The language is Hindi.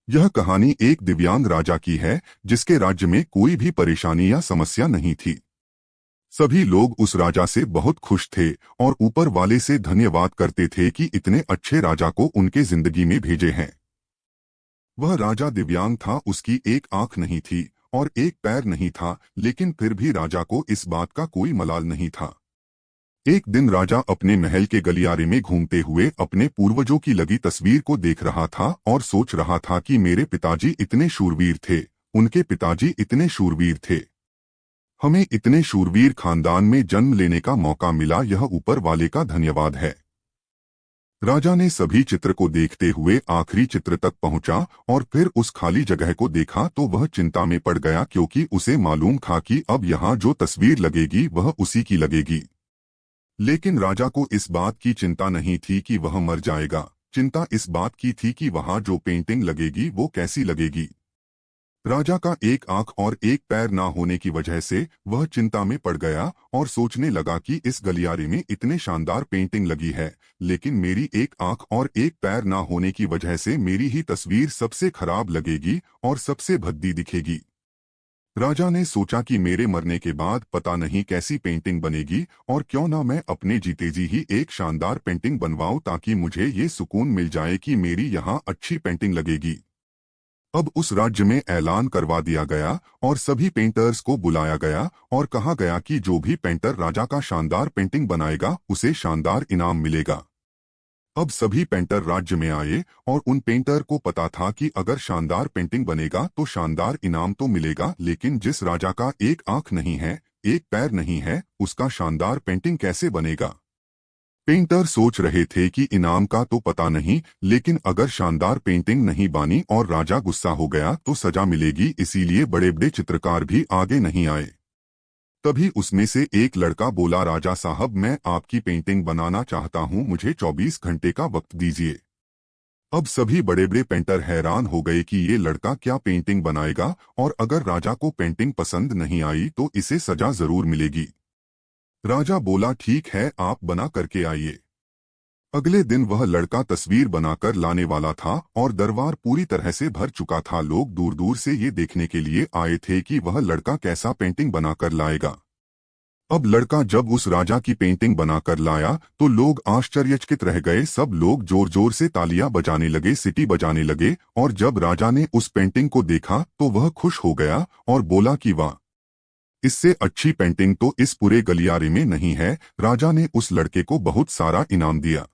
यह कहानी एक दिव्यांग राजा की है जिसके राज्य में कोई भी परेशानी या समस्या नहीं थी। सभी लोग उस राजा से बहुत खुश थे और ऊपर वाले से धन्यवाद करते थे कि इतने अच्छे राजा को उनके जिंदगी में भेजे हैं। वह राजा दिव्यांग था, उसकी एक आंख नहीं थी और एक पैर नहीं था, लेकिन फिर भी राजा को इस बात का कोई मलाल नहीं था। एक दिन राजा अपने महल के गलियारे में घूमते हुए अपने पूर्वजों की लगी तस्वीर को देख रहा था और सोच रहा था कि मेरे पिताजी इतने शूरवीर थे, उनके पिताजी इतने शूरवीर थे। हमें इतने शूरवीर खानदान में जन्म लेने का मौका मिला, यह ऊपर वाले का धन्यवाद है। राजा ने सभी चित्र को देखते हुए आखिरी चित्र तक पहुंचा और फिर उस खाली जगह को देखा तो वह चिंता में पड़ गया, क्योंकि उसे मालूम था कि अब यहाँ जो तस्वीर लगेगी वह उसी की लगेगी। लेकिन राजा को इस बात की चिंता नहीं थी कि वह मर जाएगा, चिंता इस बात की थी कि वहां जो पेंटिंग लगेगी वो कैसी लगेगी। राजा का एक आंख और एक पैर ना होने की वजह से वह चिंता में पड़ गया और सोचने लगा कि इस गलियारे में इतने शानदार पेंटिंग लगी है, लेकिन मेरी एक आंख और एक पैर ना होने की वजह से मेरी ही तस्वीर सबसे खराब लगेगी और सबसे भद्दी दिखेगी। राजा ने सोचा कि मेरे मरने के बाद पता नहीं कैसी पेंटिंग बनेगी, और क्यों ना मैं अपने जीते जी ही एक शानदार पेंटिंग बनवाऊं, ताकि मुझे ये सुकून मिल जाए कि मेरी यहाँ अच्छी पेंटिंग लगेगी। अब उस राज्य में ऐलान करवा दिया गया और सभी पेंटर्स को बुलाया गया और कहा गया कि जो भी पेंटर राजा का शानदार पेंटिंग बनाएगा उसे शानदार इनाम मिलेगा। अब सभी पेंटर राज्य में आए और उन पेंटर को पता था कि अगर शानदार पेंटिंग बनेगा तो शानदार इनाम तो मिलेगा, लेकिन जिस राजा का एक आंख नहीं है, एक पैर नहीं है, उसका शानदार पेंटिंग कैसे बनेगा। पेंटर सोच रहे थे कि इनाम का तो पता नहीं, लेकिन अगर शानदार पेंटिंग नहीं बनी और राजा गुस्सा हो गया तो सजा मिलेगी, इसीलिए बड़े बड़े चित्रकार भी आगे नहीं आए। तभी उसमें से एक लड़का बोला, राजा साहब, मैं आपकी पेंटिंग बनाना चाहता हूं, मुझे 24 घंटे का वक्त दीजिए। अब सभी बड़े बड़े पेंटर हैरान हो गए कि ये लड़का क्या पेंटिंग बनाएगा, और अगर राजा को पेंटिंग पसंद नहीं आई तो इसे सजा जरूर मिलेगी। राजा बोला, ठीक है, आप बना करके आइए। अगले दिन वह लड़का तस्वीर बनाकर लाने वाला था और दरबार पूरी तरह से भर चुका था। लोग दूर दूर से ये देखने के लिए आए थे कि वह लड़का कैसा पेंटिंग बनाकर लाएगा। अब लड़का जब उस राजा की पेंटिंग बनाकर लाया तो लोग आश्चर्यचकित रह गए। सब लोग जोर जोर से तालियां बजाने लगे, सीटी बजाने लगे, और जब राजा ने उस पेंटिंग को देखा तो वह खुश हो गया और बोला कि वाह, इससे अच्छी पेंटिंग तो इस पूरे गलियारे में नहीं है। राजा ने उस लड़के को बहुत सारा इनाम दिया।